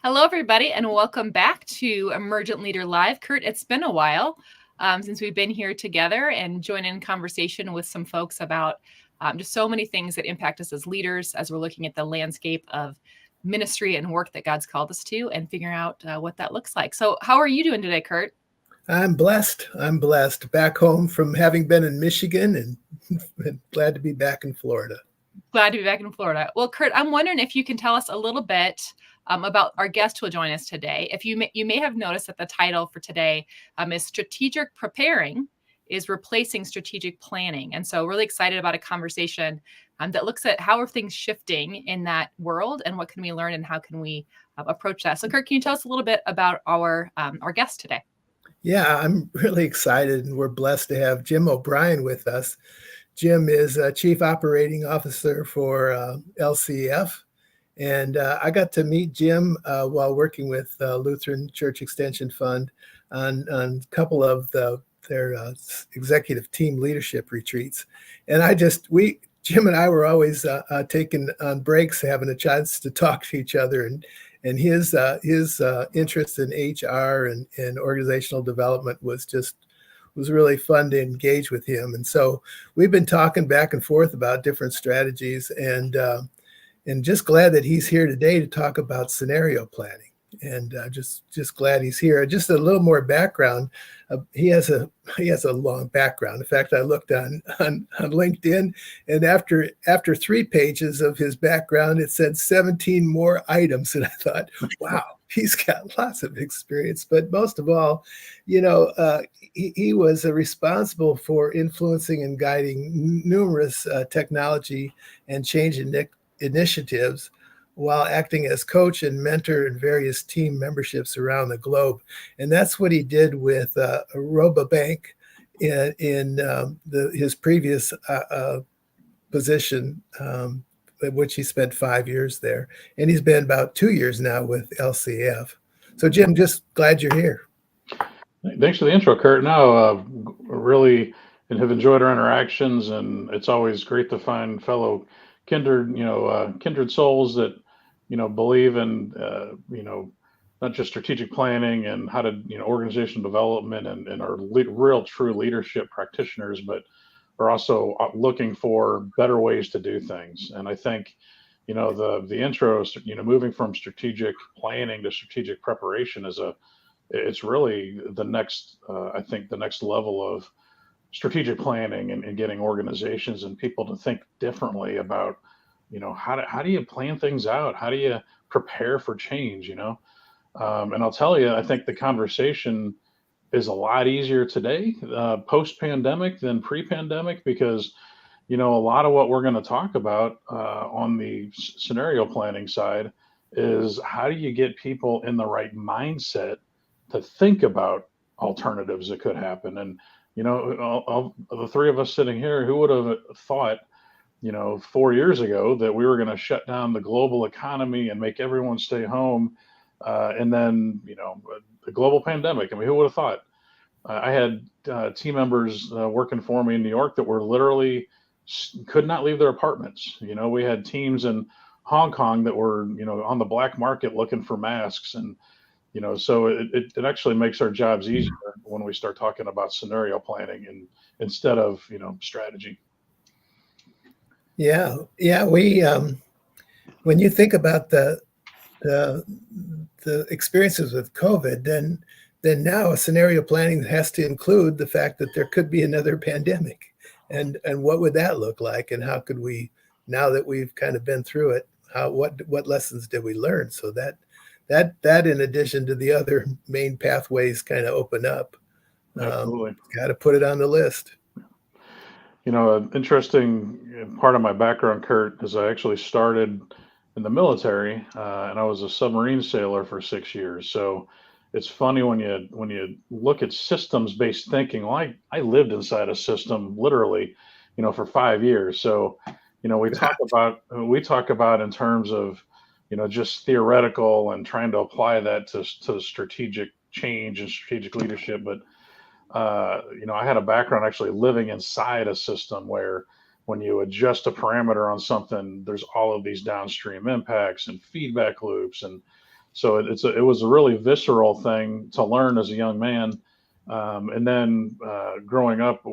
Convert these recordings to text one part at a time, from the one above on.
Hello, everybody, and welcome back to Emergent Leader Live. Kurt, it's been a while since we've been here together and join in conversation with some folks about just so many things that impact us as leaders as we're looking at the landscape of ministry and work that God's called us to and figuring out what that looks like. So how are you doing today, Kurt? I'm blessed. Back home from having been in Michigan and glad to be back in Florida. Glad to be back in Florida. Well, Kurt, I'm wondering if you can tell us a little bit about our guest who will join us today. If you may have noticed that the title for today is Strategic Preparing is Replacing Strategic Planning. And so really excited about a conversation that looks at how are things shifting in that world and what can we learn and how can we approach that. So Kurt, can you tell us a little bit about our guest today? Yeah, I'm really excited, and we're blessed to have Jim OBrien with us. Jim is Chief Operating Officer for LCF. And I got to meet Jim while working with Lutheran Church Extension Fund on a couple of their executive team leadership retreats. And Jim and I were always taking on breaks, having a chance to talk to each other. And his interest in HR and organizational development was really fun to engage with him. And so we've been talking back and forth about different strategies, and just glad that he's here today to talk about scenario planning. And just glad he's here. Just a little more background. He has a long background. In fact, I looked on LinkedIn, and after 3 pages of his background, it said 17 more items. And I thought, wow, he's got lots of experience. But most of all, he was responsible for influencing and guiding numerous technology and change initiatives while acting as coach and mentor in various team memberships around the globe. And that's what he did with Robobank in his previous position, which he spent 5 years there. And he's been about 2 years now with LCF. So Jim, just glad you're here. Thanks for the intro, Kurt. No, really have enjoyed our interactions, and it's always great to find fellow kindred souls that believe in not just strategic planning and how to organizational development and are real true leadership practitioners, but are also looking for better ways to do things. And I think the intro, moving from strategic planning to strategic preparation it's really the next I think the next level of strategic planning and getting organizations and people to think differently about how do you plan things out? How do you prepare for change? And I'll tell you, I think the conversation is a lot easier today, post-pandemic than pre-pandemic, because a lot of what we're going to talk about on the scenario planning side is how do you get people in the right mindset to think about alternatives that could happen. And all the three of us sitting here, who would have thought 4 years ago that we were going to shut down the global economy and make everyone stay home. And then, the global pandemic. I mean, who would have thought? I had team members working for me in New York that were literally could not leave their apartments. We had teams in Hong Kong that were, on the black market looking for masks. And, so it actually makes our jobs easier when we start talking about scenario planning and instead of, strategy. Yeah. We when you think about the experiences with COVID, then now scenario planning has to include the fact that there could be another pandemic, and what would that look like, and how could we, now that we've kind of been through it, what lessons did we learn, so that in addition to the other main pathways kind of open up. Absolutely. Got to put it on the list. An interesting part of my background, Kurt, is I actually started in the military, and I was a submarine sailor for 6 years. So it's funny when you look at systems-based thinking. Well, I lived inside a system literally, for 5 years. So, we talk about in terms of, just theoretical and trying to apply that to strategic change and strategic leadership, but I had a background actually living inside a system where when you adjust a parameter on something, there's all of these downstream impacts and feedback loops. And So it was a really visceral thing to learn as a young man. And then growing up,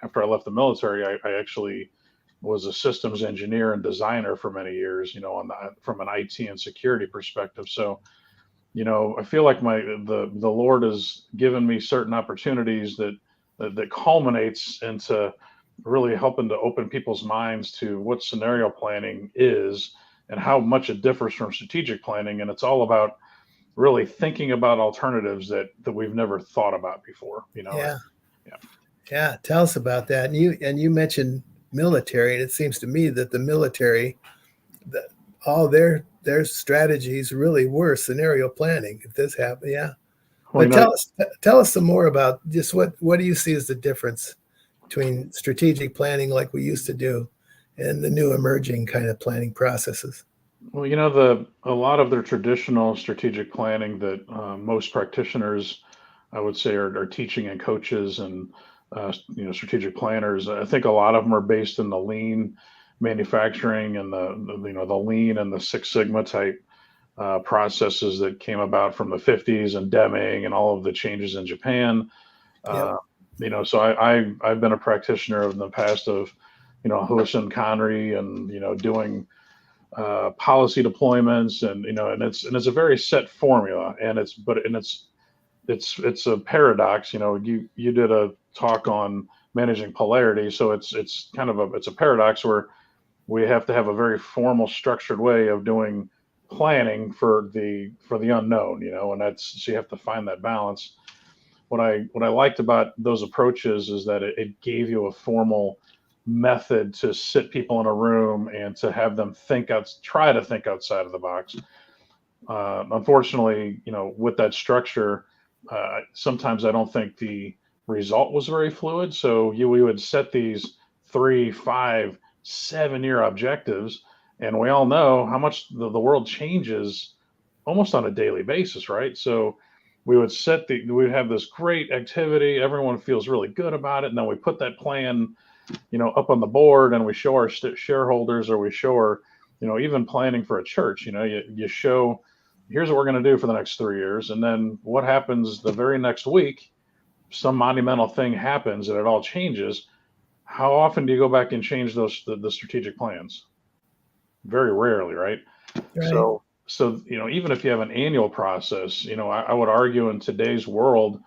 after I left the military, I actually was a systems engineer and designer for many years, from an IT and security perspective. So, I feel like the Lord has given me certain opportunities that culminates into really helping to open people's minds to what scenario planning is and how much it differs from strategic planning. And it's all about really thinking about alternatives that we've never thought about before. Yeah. Yeah. Yeah. Tell us about that. And you mentioned military, and it seems to me that the military, all their strategies really were scenario planning. If this happened, yeah. Well, But tell us some more about just what do you see as the difference between strategic planning like we used to do and the new emerging kind of planning processes? Well, a lot of their traditional strategic planning that most practitioners, I would say, are teaching, and coaches and strategic planners. I think a lot of them are based in the lean manufacturing and the lean and the Six Sigma type processes that came about from the 50s and Deming and all of the changes in Japan. Yep. So I've been a practitioner in the past of Huisin Conry and doing policy deployments, and it's a very set formula, and it's a paradox. You did a talk on managing polarity, so it's kind of a paradox where we have to have a very formal, structured way of doing planning for the unknown, and so you have to find that balance. What I liked about those approaches is that it gave you a formal method to sit people in a room and to have them try to think outside of the box. Unfortunately, with that structure, sometimes I don't think the result was very fluid. So we would set these 3, 5, 7-year objectives, and we all know how much the world changes almost on a daily basis, right? So we would we'd have this great activity, everyone feels really good about it, and then we put that plan up on the board, and we show our shareholders, or we show our, even planning for a church, you show, here's what we're going to do for the next 3 years. And then what happens the very next week? Some monumental thing happens and it all changes. How often do you go back and change the strategic plans? Very rarely, right? Right. So, even if you have an annual process, I would argue in today's world,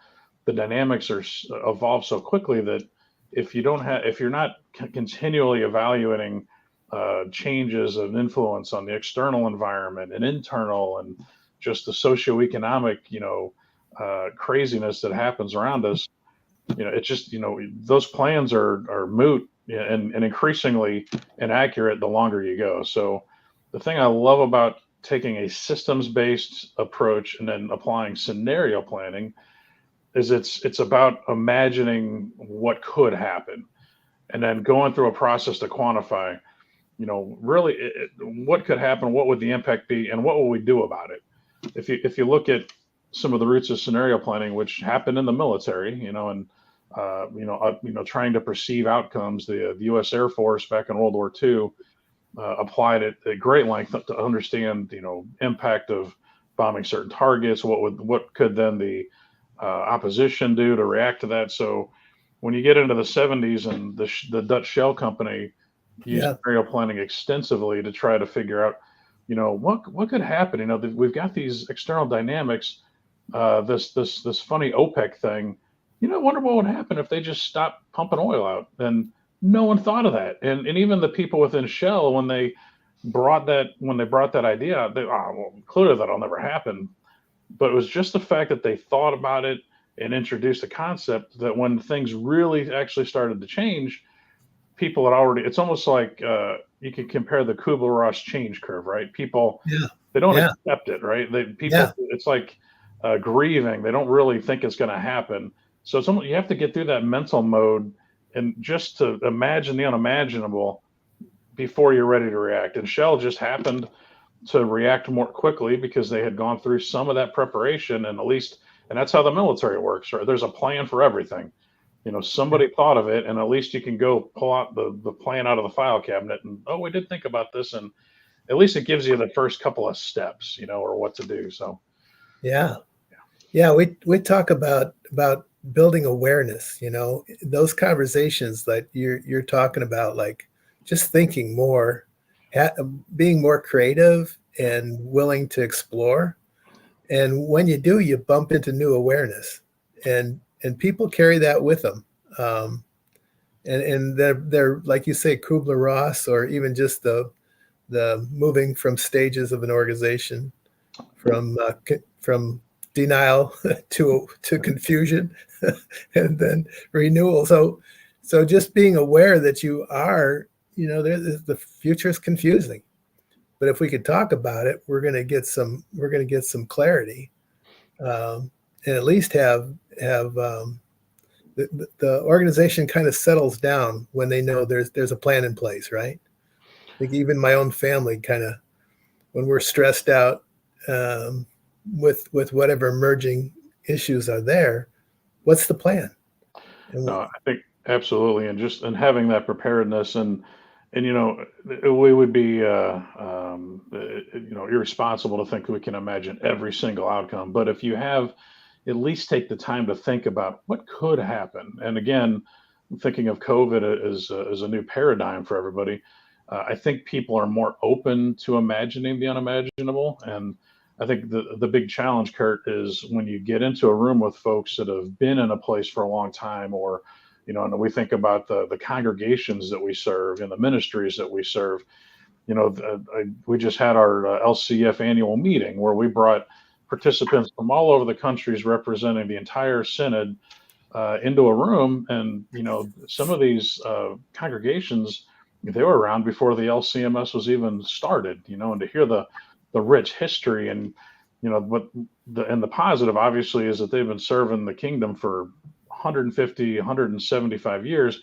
the dynamics evolve so quickly that if you're not continually evaluating changes of influence on the external environment and internal, and just the socioeconomic, craziness that happens around us, it's just, those plans are moot and increasingly inaccurate the longer you go. So the thing I love about taking a systems-based approach and then applying scenario planning is it's about imagining what could happen and then going through a process to quantify, really what could happen, what would the impact be, and what will we do about it. If you look at some of the roots of scenario planning, which happened in the military, and trying to perceive outcomes, the U.S. Air Force back in World War II applied it at great length to understand, impact of bombing certain targets. What could then the opposition do to react to that? So when you get into the 70s, and the Dutch Shell Company used scenario planning extensively to try to figure out, what could happen. We've got these external dynamics, this funny OPEC thing. Wonder what would happen if they just stopped pumping oil out. And no one thought of that. And even the people within Shell, when they brought that idea out, well, clearly that'll never happen. But it was just the fact that they thought about it and introduced the concept that when things really actually started to change, people had already, it's almost like you could compare the Kubler-Ross change curve, right? People, they don't accept it, right? It's like grieving. They don't really think it's going to happen. So you have to get through that mental mode and just to imagine the unimaginable before you're ready to react. And Shell just happened to react more quickly because they had gone through some of that preparation, and that's how the military works, right? There's a plan for everything. Somebody thought of it, and at least you can go pull out the plan out of the file cabinet and, we did think about this. And at least it gives you the first couple of steps, or what to do. So Yeah. Yeah, we talk about building awareness, those conversations that you're talking about, like just thinking more, being more creative and willing to explore. And when you do, you bump into new awareness, and people carry that with them. Um, and they're like you say, Kubler-Ross, or even just the moving from stages of an organization, from denial to confusion, and then renewal. So just being aware that you are, the future is confusing, but if we could talk about it, we're going to get some clarity, and at least have the organization kind of settles down when they know there's a plan in place, right? I think even my own family kind of, when we're stressed out, um, with whatever emerging issues are there, what's the plan? And no, I think absolutely, and having that preparedness, and we would be irresponsible to think we can imagine every single outcome. But if you have at least take the time to think about what could happen, and again, thinking of COVID as a new paradigm for everybody, I think people are more open to imagining the unimaginable. And I think the big challenge, Kurt, is when you get into a room with folks that have been in a place for a long time, or and we think about the congregations that we serve and the ministries that we serve. We just had our LCF annual meeting where we brought participants from all over the countries representing the entire synod into a room, and some of these congregations, they were around before the LCMS was even started. And to hear the rich history, and what the positive obviously is that they've been serving the kingdom for 150, 175 years.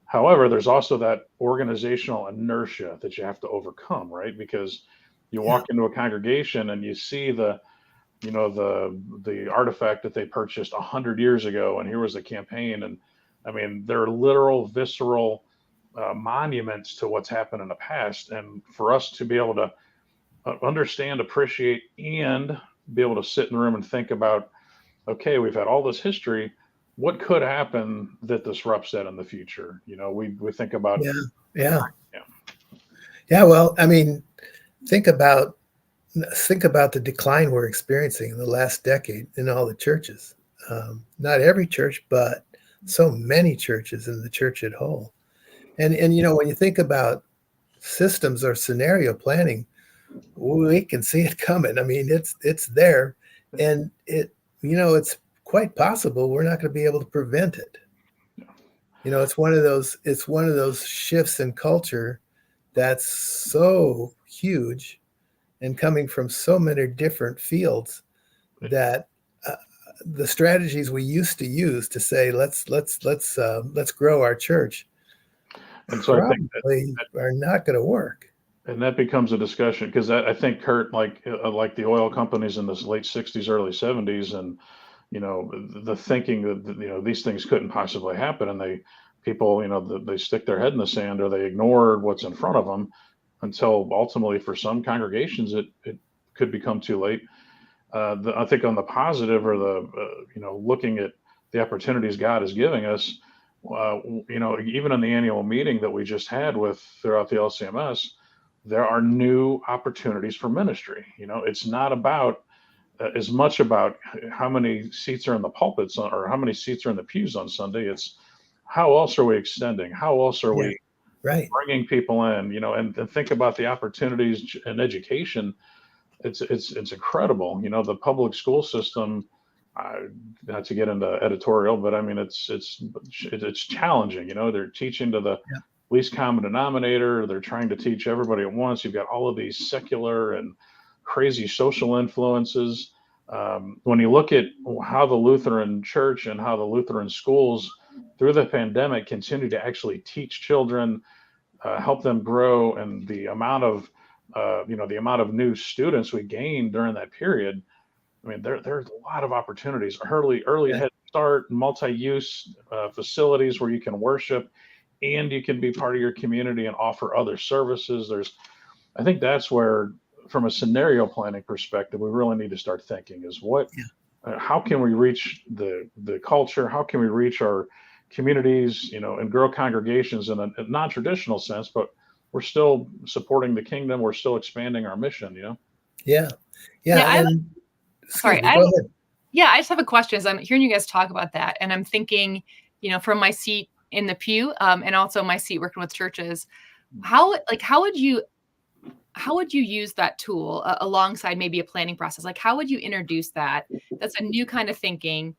However, there's also that organizational inertia that you have to overcome, right? Because you yeah, walk into a congregation and you see the artifact that they purchased 100 years ago, and here was a campaign, and I mean they're literal, visceral monuments to what's happened in the past, and for us to be able to understand, appreciate, and be able to sit in the room and think about, okay, we've had all this history. What could happen that disrupts that in the future? We think about, yeah, yeah, yeah, yeah. Well, I mean, think about think about the decline we're experiencing in the last decade in all the churches. Not every church, but so many churches in the church at whole. And when you think about systems or scenario planning, we can see it coming. I mean, it's there, and it's quite possible we're not going to be able to prevent it. It's one of those shifts in culture that's so huge and coming from so many different fields that the strategies we used to use to say let's grow our church and so I think that probably are not going to work. and that becomes a discussion, because I think, Kurt, like the oil companies in the late '60s, early '70s, and the thinking that these things couldn't possibly happen, and people they stick their head in the sand, or they ignore what's in front of them, until ultimately for some congregations it could become too late. I think on the positive, or looking at the opportunities God is giving us, even in the annual meeting that we just had with throughout the LCMS, there are new opportunities for ministry. It's not about as much about how many seats are in the pulpits, or how many seats are in the pews on Sunday. It's how else are we extending? How else are Yeah, we right. bringing people in? And think about the opportunities in education. It's incredible. The public school system. Not to get into editorial, but I mean it's challenging. They're teaching to the Yeah, least common denominator. They're trying to teach everybody at once. You've got all of these secular and crazy social influences. When you look at how the Lutheran Church and how the Lutheran schools through the pandemic continue to actually teach children, help them grow, and the amount of new students we gained during that period. I mean, there's a lot of opportunities. Early yeah, head start, multi-use facilities where you can worship and you can be part of your community and offer other services. I think that's where, from a scenario planning perspective, we really need to start thinking is how can we reach the culture? How can we reach our communities, and grow congregations in a non-traditional sense, but we're still supporting the kingdom. We're still expanding our mission, Yeah. And excuse sorry, me, go ahead. Yeah, I just have a question as I'm hearing you guys talk about that. And I'm thinking, from my seat in the pew, and also my seat working with churches, how would you use that tool alongside maybe a planning process? Like, how would you introduce that? That's a new kind of thinking.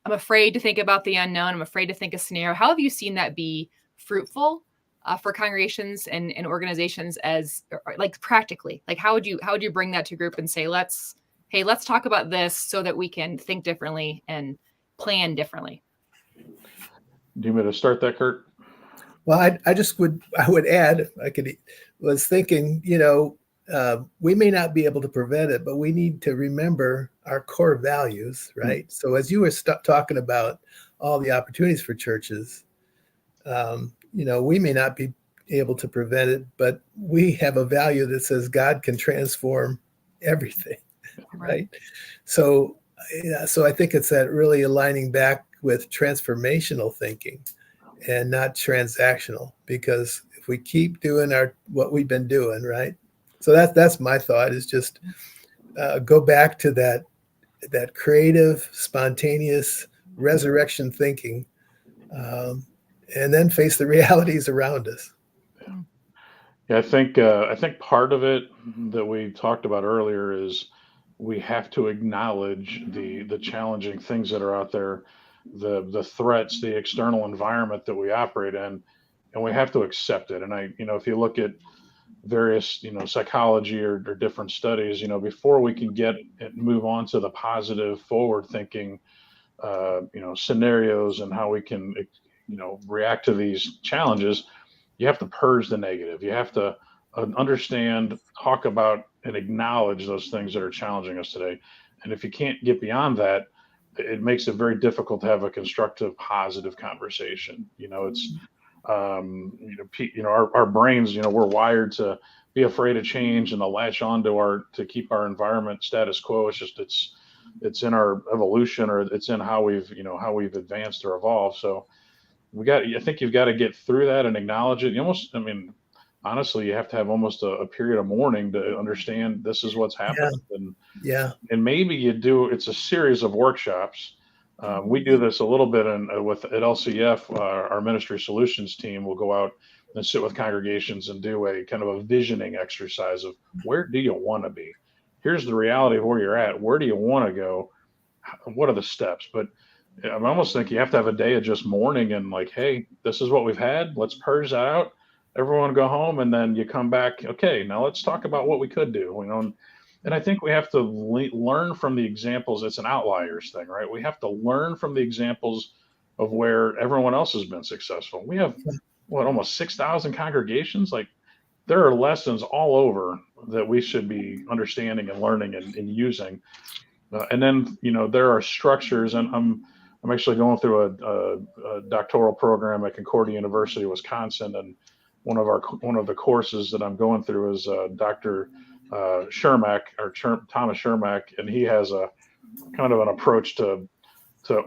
I'm afraid to think about the unknown. I'm afraid to think a scenario. How have you seen that be fruitful for congregations and organizations like practically? Like, how would you bring that to a group and say, let's talk about this so that we can think differently and plan differently? Do you want me to start that, Kurt? Well, I would add, was thinking, we may not be able to prevent it, but we need to remember our core values, right? Mm-hmm. So as you were talking about all the opportunities for churches, we may not be able to prevent it, but we have a value that says God can transform everything, right? So I think it's that really aligning back with transformational thinking and not transactional, because if we keep doing what we've been doing, right? So that's my thought, is just go back to that creative, spontaneous resurrection thinking, and then face the realities around us. Yeah, I think part of it that we talked about earlier is we have to acknowledge the challenging things that are out there, the threats, the external environment that we operate in, and we have to accept it. And if you look at various, psychology or different studies, before we can move on to the positive, forward thinking, scenarios and how we can, react to these challenges, you have to purge the negative. You have to understand, talk about, and acknowledge those things that are challenging us today. And if you can't get beyond that, it makes it very difficult to have a constructive, positive conversation. It's, our brains, we're wired to be afraid of change and to latch on to keep our environment status quo. It's just, it's in our evolution, or it's in how we've advanced or evolved. So I think you've got to get through that and acknowledge it. Honestly, you have to have almost a period of mourning to understand this is what's happened. And maybe it's a series of workshops. We do this a little bit at LCF. Our ministry solutions team will go out and sit with congregations and do a kind of a visioning exercise of, where do you want to be? Here's the reality of where you're at. Where do you want to go? What are the steps? But I almost think you have to have a day of just mourning and like, hey, this is what we've had. Let's purge that out. Everyone go home, and then you come back. Okay, now let's talk about what we could do. And I think we have to learn from the examples. It's an outliers thing, right? We have to learn from the examples of where everyone else has been successful. We have almost 6,000 congregations. Like, there are lessons all over that we should be understanding and learning and using. And then there are structures, and I'm actually going through a doctoral program at Concordia University, Wisconsin, and one of the courses that I'm going through is Dr. Shermack, or Thomas Shermack, and he has a kind of an approach to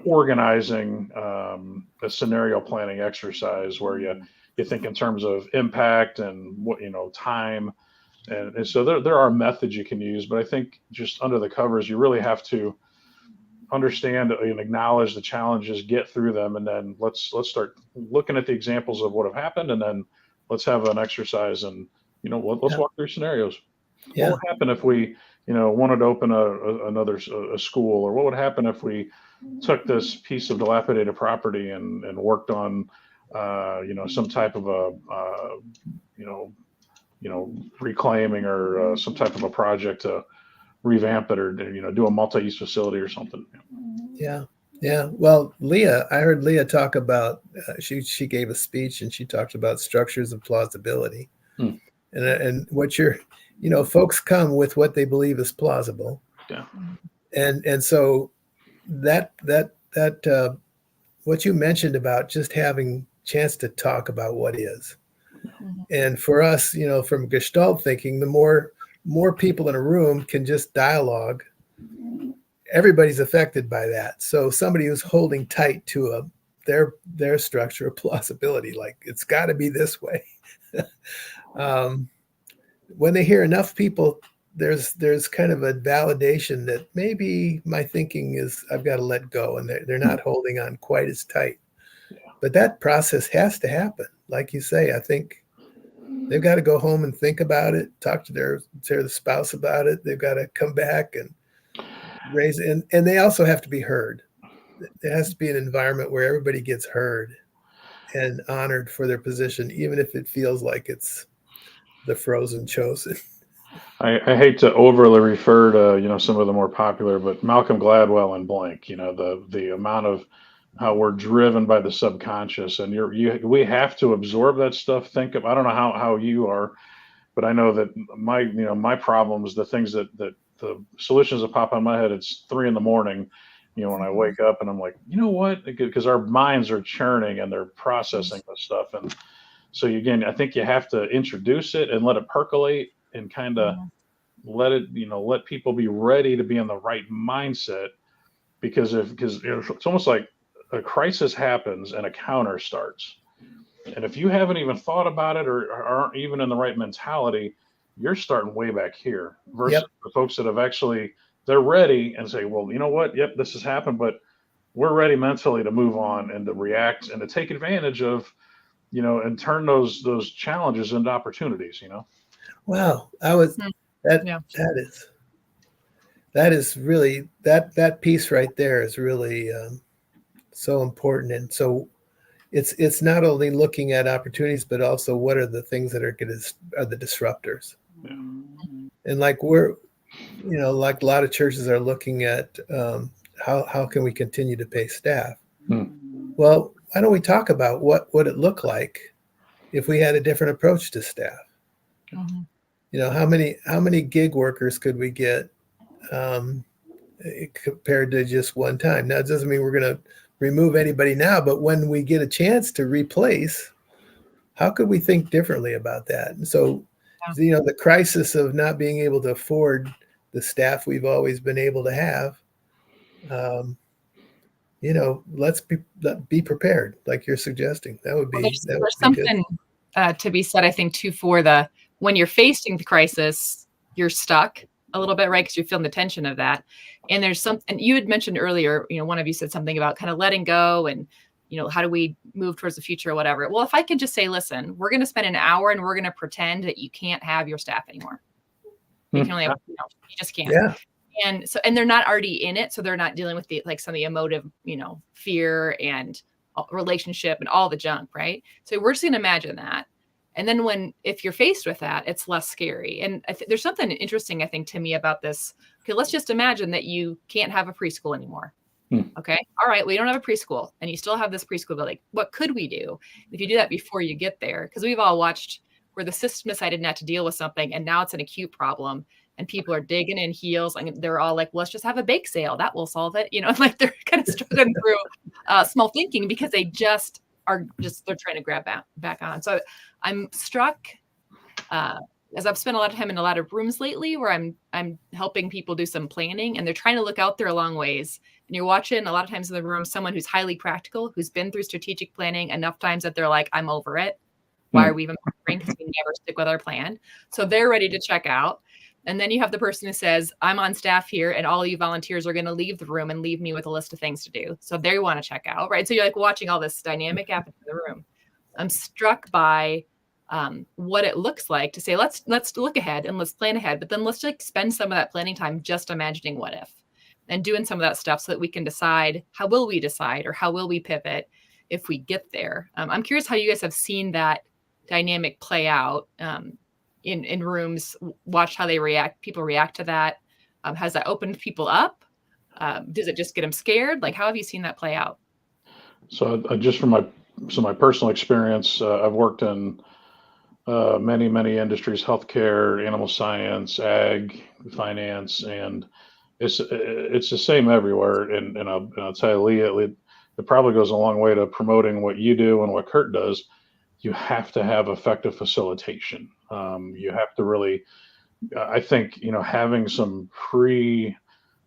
organizing a scenario planning exercise where you think in terms of impact and what time, and so there are methods you can use, but I think just under the covers you really have to understand and acknowledge the challenges, get through them, and then let's start looking at the examples of what have happened, and then let's have an exercise and let's walk through scenarios. What would happen if we wanted to open another school, or what would happen if we took this piece of dilapidated property and worked on some type of a reclaiming, or some type of a project to revamp it, or do a multi-use facility or something. Yeah. Well, Leah, I heard Leah talk about, she gave a speech and she talked about structures of plausibility. And what folks come with what they believe is plausible. Yeah. And so that what you mentioned about just having chance to talk about what is, Mhm. And for us, from Gestalt thinking, the more people in a room can just dialogue, everybody's affected by that. So somebody who's holding tight to their structure of plausibility, like it's got to be this way. When they hear enough people, there's kind of a validation that maybe my thinking is I've got to let go, and they're not holding on quite as tight. But that process has to happen. Like you say, I think they've got to go home and think about it, talk to their spouse about it. They've got to come back and raise it. And they also have to be heard. There has to be an environment where everybody gets heard and honored for their position, even if it feels like it's the frozen chosen. I hate to overly refer to, some of the more popular, but Malcolm Gladwell and blank, the amount of how we're driven by the subconscious, and we have to absorb that stuff. I don't know how you are, but I know that my problems, the things that the solutions that pop on my head, it's 3 a.m, when I wake up and I'm like, you know what? Because our minds are churning and they're processing this stuff. And so again, I think you have to introduce it and let it percolate and kind of let it, let people be ready to be in the right mindset. Because it's almost like a crisis happens and a counter starts. And if you haven't even thought about it or aren't even in the right mentality, you're starting way back here versus the folks that have actually, they're ready and say, well, you know what? Yep, this has happened, but we're ready mentally to move on and to react and to take advantage of, and turn those challenges into opportunities, Wow. That is really, that piece right there is really so important. And so it's not only looking at opportunities, but also what are the things that are the disruptors. Yeah. And like like a lot of churches are looking at how can we continue to pay staff? Well, why don't we talk about what would it look like if we had a different approach to staff? How many gig workers could we get compared to just one time? Now, it doesn't mean we're going to remove anybody now, but when we get a chance to replace, how could we think differently about that? And so, the crisis of not being able to afford the staff we've always been able to have, let's be prepared, like you're suggesting. That would be There's good. something to be said, I think, too, for when you're facing the crisis, you're stuck a little bit, right? Because you're feeling the tension of that. And there's something you had mentioned earlier, one of you said something about kind of letting go and, how do we move towards the future or whatever? Well, if I can just say, listen, we're going to spend an hour and we're going to pretend that you can't have your staff anymore. You can only have, you just can't. Yeah. And they're not already in it. So they're not dealing with some of the emotive, fear and relationship and all the junk. Right. So we're just going to imagine that. And then if you're faced with that, it's less scary. And there's something interesting, I think, to me about this. Okay, let's just imagine that you can't have a preschool anymore. Okay. All right. We don't have a preschool and you still have this preschool building. What could we do if you do that before you get there? Because we've all watched where the system decided not to deal with something and now it's an acute problem and people are digging in heels and they're all like, let's just have a bake sale. That will solve it. Like they're kind of struggling through small thinking because they're trying to grab back on. So I'm struck as I've spent a lot of time in a lot of rooms lately where I'm helping people do some planning and they're trying to look out there a long ways. And you're watching a lot of times in the room, someone who's highly practical, who's been through strategic planning enough times that they're like, I'm over it. Why are we even planning? Because we never stick with our plan. So they're ready to check out. And then you have the person who says, I'm on staff here and all of you volunteers are going to leave the room and leave me with a list of things to do. So they want to check out, right? So you're like watching all this dynamic happen in the room. I'm struck by what it looks like to say, let's look ahead and let's plan ahead, but then let's spend some of that planning time just imagining what if and doing some of that stuff so that we can decide how will we decide or how will we pivot if we get there. I'm curious how you guys have seen that dynamic play out in rooms, watch how people react to that. Has that opened people up? Does it just get them scared? Like, how have you seen that play out? So just from my personal experience, I've worked in many industries: healthcare, animal science, ag, finance, and it's the same everywhere. And I'll tell you, Leah, it probably goes a long way to promoting what you do and what Kurt does. you have to have effective facilitation. You have to really, I think, having some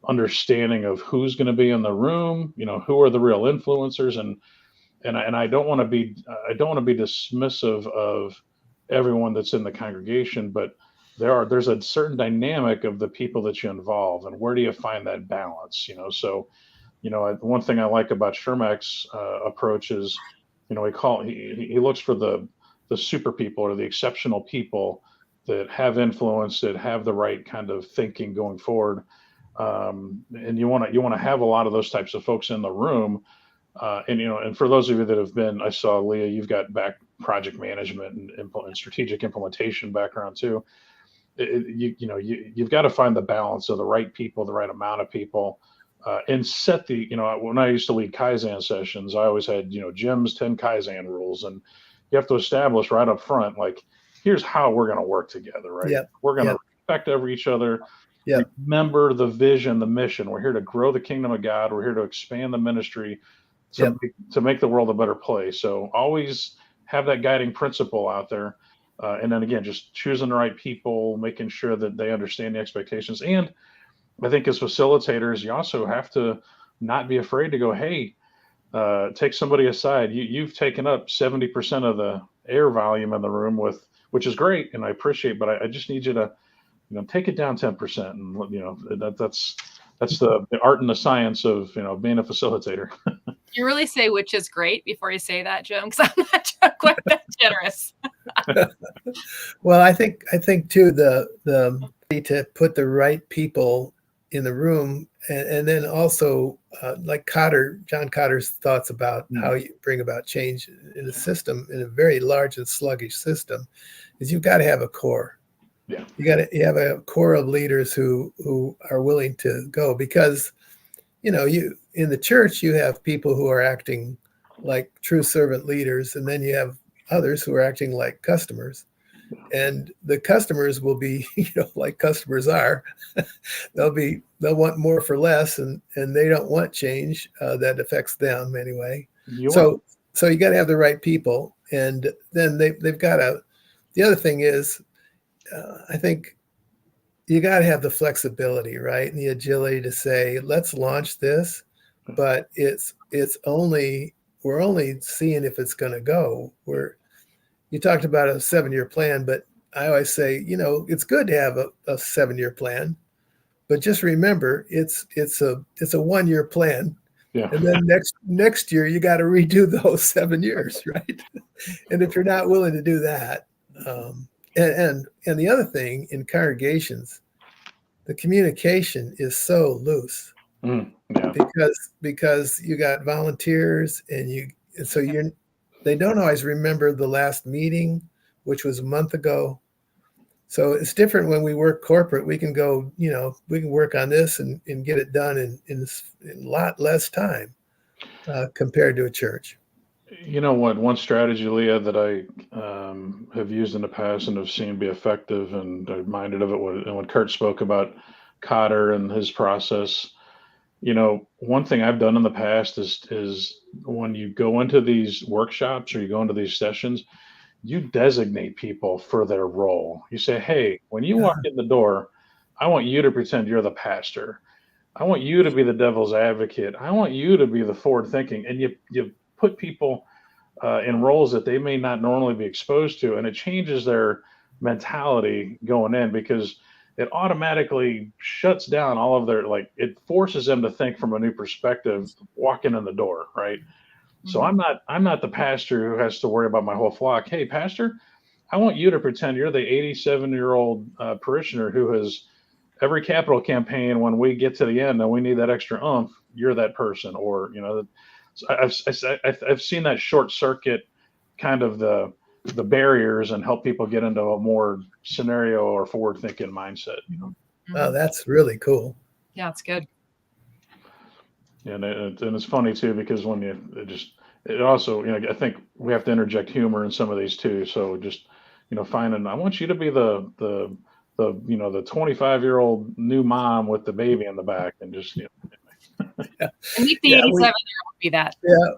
understanding of who's going to be in the room, who are the real influencers, and I don't want to be dismissive of everyone that's in the congregation, but there's a certain dynamic of the people that you involve, and where do you find that balance? So one thing I like about Shermack's approach is, he looks for the super people, or the exceptional people that have influence, that have the right kind of thinking going forward. And you want to have a lot of those types of folks in the room. And for those of you that have been, I saw, Leah, you've got project management and strategic implementation background too. You've got to find the balance of the right people, the right amount of people, and set when I used to lead Kaizen sessions, I always had, Jim's 10 Kaizen rules, and you have to establish right up front, like, here's how we're going to work together, right? Yep. We're going to Yep. respect each other. Yep. Remember the vision, the mission. We're here to grow the kingdom of God. We're here to expand the ministry to make the world a better place. So always have that guiding principle out there. And then again, just choosing the right people, making sure that they understand the expectations. And I think as facilitators, you also have to not be afraid to go, hey, take somebody aside. You've taken up 70% of the air volume in the room, which is great, and I appreciate, but I just need you to, take it down 10%. And, that's the art and the science of, being a facilitator. You really say which is great before you say that, Jim, because I'm not quite that generous. Well, I think too, the need to put the right people in the room, and then also like John Cotter's thoughts about how you bring about change in a system, in a very large and sluggish system, is you've got to have a core. Yeah, you have a core of leaders who are willing to go, because you in the church, you have people who are acting like true servant leaders, and then you have others who are acting like customers. And the customers will be, like customers are. They'll want more for less, and they don't want change that affects them anyway. So you got to have the right people, and then they've got to. The other thing is, I think you got to have the flexibility, right, and the agility to say, let's launch this, but we're only seeing if it's going to go. You talked about a 7-year plan, but I always say, it's good to have a 7-year plan, but just remember, it's a 1-year plan. Yeah. And then next year you got to redo those 7 years, right? And if you're not willing to do that, and the other thing in congregations, the communication is so loose. Yeah. Because you got volunteers, and so they don't always remember the last meeting, which was a month ago. So it's different when we work corporate. We can go, we can work on this and get it done in a lot less time compared to a church. One strategy, Leah, that I have used in the past and have seen be effective, and I'm reminded of it when Kurt spoke about Cotter and his process. One thing I've done in the past is when you go into these workshops or you go into these sessions, you designate people for their role. You say, hey, when you walk in the door, I want you to pretend you're the pastor. I want you to be the devil's advocate. I want you to be the forward thinking. And you put people in roles that they may not normally be exposed to, and it changes their mentality going in, because it automatically shuts down all of their, it forces them to think from a new perspective walking in the door, right? Mm-hmm. So I'm not the pastor who has to worry about my whole flock. Hey, pastor, I want you to pretend you're the 87-year-old parishioner who has every capital campaign. When we get to the end and we need that extra oomph, you're that person. Or, I've seen that short circuit kind of the barriers and help people get into a more scenario or forward thinking mindset. Oh, that's really cool. Yeah, it's good. And it's funny too, because when it also, I think we have to interject humor in some of these too. So just, finding, I want you to be the 25-year-old new mom with the baby in the back, and just, And meet the Yeah, 87-year-old be that. Yeah,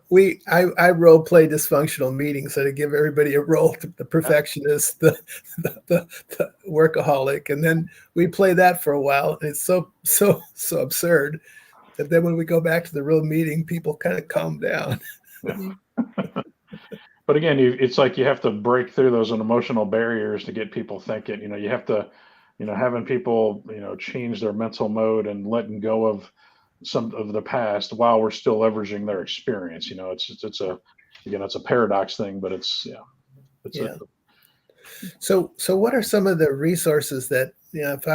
I role play dysfunctional meetings, so to give everybody a role, the perfectionist, the workaholic, and then we play that for a while. And it's so absurd that then when we go back to the real meeting, people kind of calm down. Mhm. But again, it's like you have to break through those emotional barriers to get people thinking. You have to, having people, change their mental mode and letting go of some of the past while we're still leveraging their experience. It's a paradox thing, but it's it's a Yeah. So what are some of the resources that, if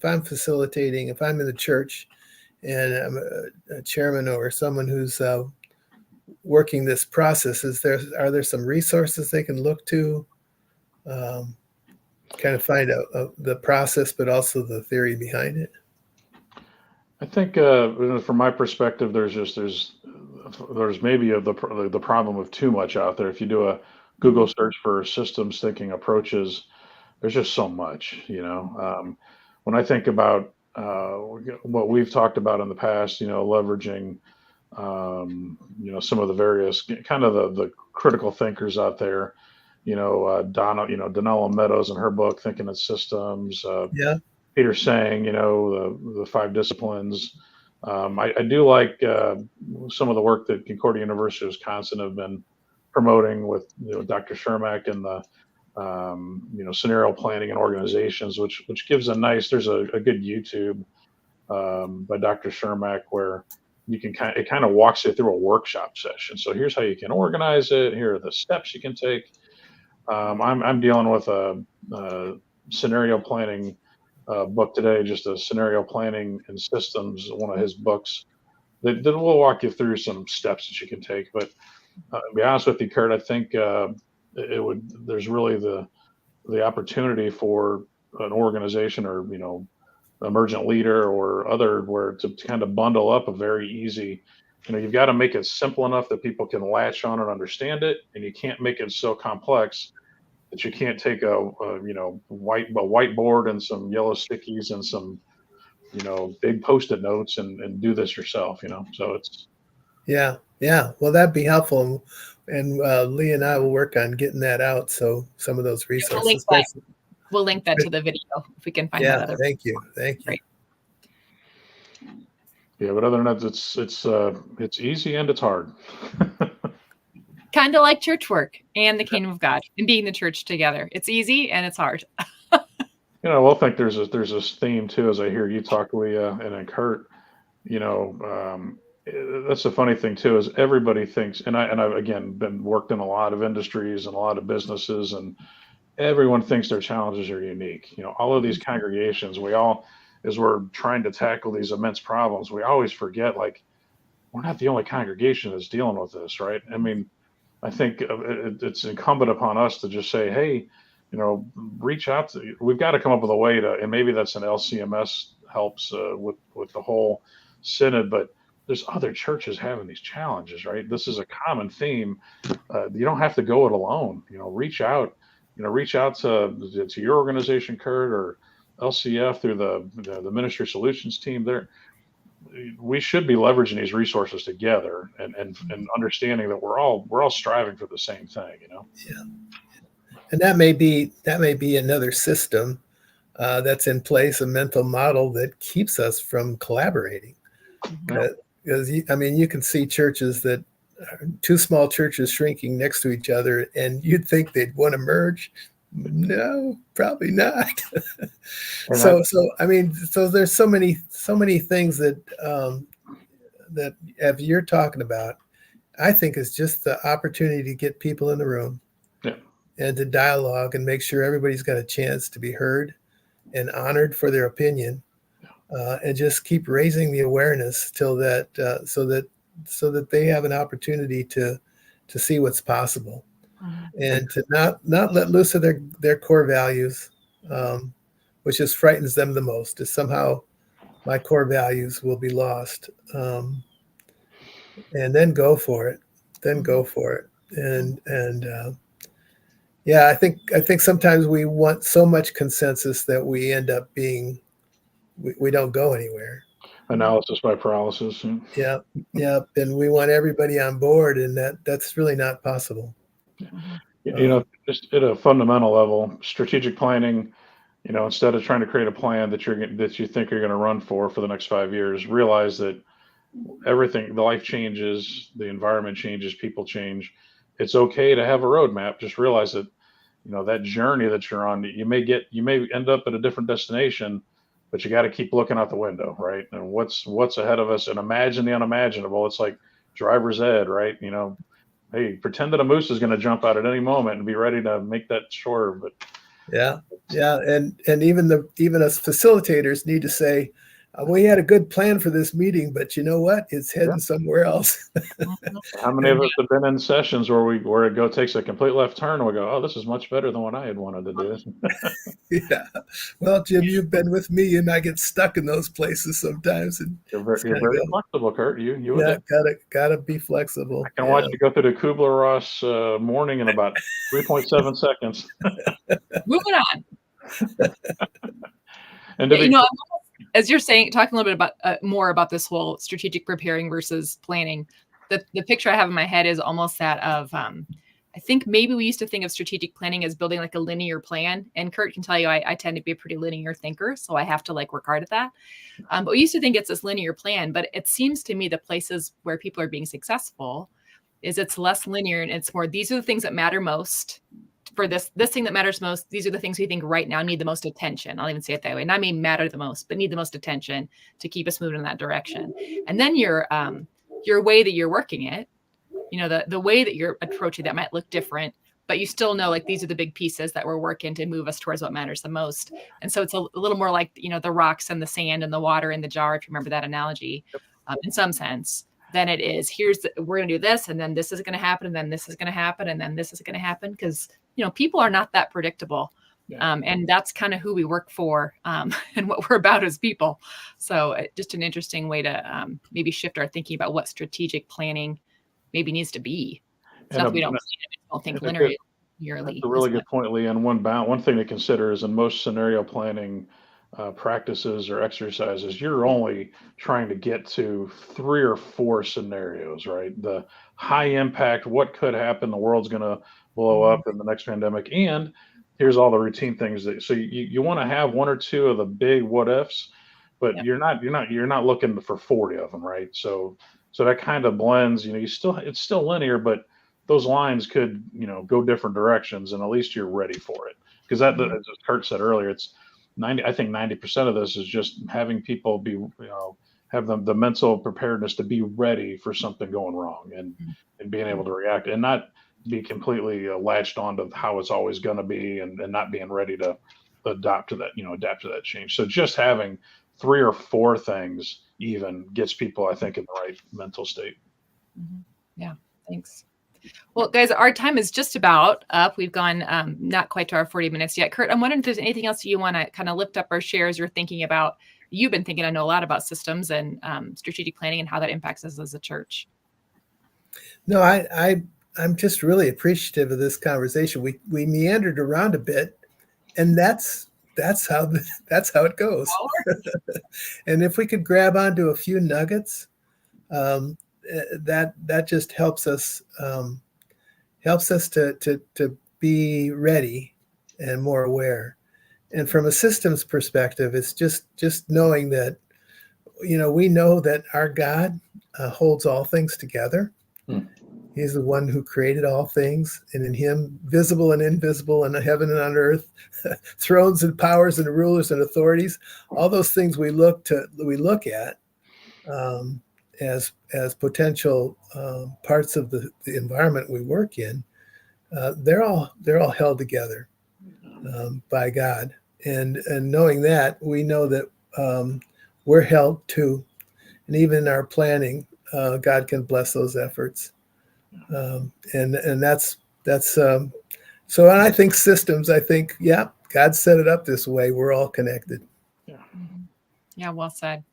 I'm facilitating, if I'm in the church and I'm a chairman or someone who's working this process, are there some resources they can look to, kind of find out the process, but also the theory behind it? I think from my perspective, there's maybe the problem of too much out there. If you do a Google search for systems thinking approaches, there's just so much. When I think about what we've talked about in the past, leveraging some of the various kind of the critical thinkers out there. Donella Meadows in her book Thinking in Systems. Yeah. Peter saying, the five disciplines. I do like some of the work that Concordia University of Wisconsin have been promoting with Dr. Shermack and the scenario planning and organizations, which gives there's a good YouTube by Dr. Shermack where you can it kind of walks you through a workshop session. So here's how you can organize it. Here are the steps you can take. I'm dealing with a scenario planning book today, just a scenario planning and systems, one of his books that will walk you through some steps that you can take. But to be honest with you, Kurt, I think there's really the opportunity for an organization or, emergent leader or other where to kind of bundle up a very easy, you've got to make it simple enough that people can latch on and understand it. And you can't make it so complex that you can't take a whiteboard and some yellow stickies and some big post-it notes and do this yourself. So it's Yeah. Well, that'd be helpful, and Lee and I will work on getting that out. So some of those resources. We'll link that to the video if we can find that other. Thank you. Great. Yeah, but other than that, it's easy and it's hard. Kind of like church work and the kingdom of God and being the church together. It's easy and it's hard. I think there's this theme too, as I hear you talk, Leah, and then Kurt. That's the funny thing too, is everybody thinks, and I've again been worked in a lot of industries and a lot of businesses, and everyone thinks their challenges are unique. All of these congregations, as we're trying to tackle these immense problems, we always forget, like, we're not the only congregation that's dealing with this, right? I mean, I think it's incumbent upon us to just say, hey, reach out we've got to come up with a way to, and maybe that's an LCMS helps with the whole synod, but there's other churches having these challenges, right? This is a common theme. You don't have to go it alone. Reach out to your organization, Kurt, or LCF through the Ministry Solutions team. We should be leveraging these resources together and understanding that we're all striving for the same thing. Yeah. And that may be another system that's in place, a mental model that keeps us from collaborating. Because you can see churches that two small churches shrinking next to each other, and you'd think they'd want to merge. No, probably not. So there's so many things that as you're talking about, I think it's just the opportunity to get people in the room. Yeah. And to dialogue and make sure everybody's got a chance to be heard and honored for their opinion, and just keep raising the awareness till that so that they have an opportunity to see what's possible, and to not let loose of their core values, which just frightens them the most. Is somehow my core values will be lost, and then go for it. I think sometimes we want so much consensus that we end up we don't go anywhere. Analysis by paralysis. Yeah, yeah, and we want everybody on board, and that's really not possible. Just at a fundamental level, strategic planning. Instead of trying to create a plan that you think you're going to run for the next 5 years, realize that the life changes, the environment changes, people change. It's okay to have a roadmap. Just realize that, that journey that you're on, you may end up at a different destination, but you got to keep looking out the window, right? And what's ahead of us, and imagine the unimaginable. It's like driver's ed, right? Hey, pretend that a moose is going to jump out at any moment and be ready to make that swerve. But yeah, and even us facilitators need to say, we had a good plan for this meeting, but you know what? It's heading somewhere else. How many of us have been in sessions where it takes a complete left turn and we go, oh, this is much better than what I had wanted to do. Yeah. Well, Jim, you've been with me, and I get stuck in those places sometimes. And you're very flexible, Kurt. Gotta be flexible. I can watch you go through the Kubler-Ross morning in about 3.7 seconds. Moving on. And as you're saying, talking a little bit about more about this whole strategic preparing versus planning, the picture I have in my head is almost that of, I think maybe we used to think of strategic planning as building like a linear plan. And Kurt can tell you, I tend to be a pretty linear thinker, so I have to work hard at that. But we used to think it's this linear plan, but it seems to me the places where people are being successful is it's less linear, and it's more, these are the things that matter most. For this thing that matters most, these are the things we think right now need the most attention. I'll even say it that way. Not mean matter the most, but need the most attention to keep us moving in that direction. And then your way that you're working it, the way that you're approaching that might look different, but you still know these are the big pieces that we're working to move us towards what matters the most. And so it's a little more like, the rocks and the sand and the water in the jar, if you remember that analogy, in some sense. Than it is, we're going to do this, and then this is going to happen, and then this is going to happen, and then this is going to happen, because people are not that predictable. And that's kind of who we work for, and what we're about as people. So just an interesting way to maybe shift our thinking about what strategic planning maybe needs to be. It's not that we don't think linearly. That's a really good point, Leah. And one thing to consider is in most scenario planning practices or exercises, you're only trying to get to 3 or 4 scenarios, right? The high impact, what could happen, the world's going to blow up in the next pandemic, and here's all the routine things so you want to have 1 or 2 of the big what ifs, but you're not looking for 40 of them, right? So that kind of blends. It's still linear, but those lines could go different directions, and at least you're ready for it, because as Kurt said earlier, it's 90% of this is just having people be, have the mental preparedness to be ready for something going wrong, and being able to react, and not be completely latched onto how it's always going to be, and not being ready to adapt to that change. So just having 3 or 4 things even gets people, I think, in the right mental state. Yeah, thanks. Well, guys, our time is just about up. We've gone not quite to our 40 minutes yet. Kurt, I'm wondering if there's anything else you want to kind of lift up or share as you're thinking about. You've been thinking, I know a lot about systems and strategic planning and how that impacts us as a church. No, I'm just really appreciative of this conversation. We meandered around a bit, and that's how it goes. And if we could grab onto a few nuggets, that just helps us to be ready and more aware. And from a systems perspective, it's just knowing that we know that our God holds all things together. He's the one who created all things, and in him, visible and invisible, and heaven and on earth, thrones and powers and rulers and authorities, all those things we look at as potential parts of the environment we work in. They're all held together by God, and knowing that, we know that we're held too, and even in our planning, God can bless those efforts. And that's so. And I think systems. I think God set it up this way. We're all connected. Yeah, well said.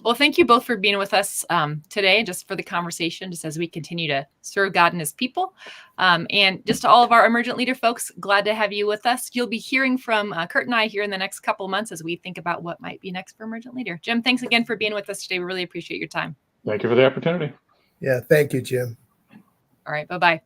Well, thank you both for being with us today, just for the conversation, just as we continue to serve God and his people. And just to all of our emergent leader folks, glad to have you with us. You'll be hearing from Kurt and I here in the next couple of months as we think about what might be next for emergent leader. Jim, thanks again for being with us today. We really appreciate your time. Thank you for the opportunity. Yeah, thank you, Jim. All right, bye-bye.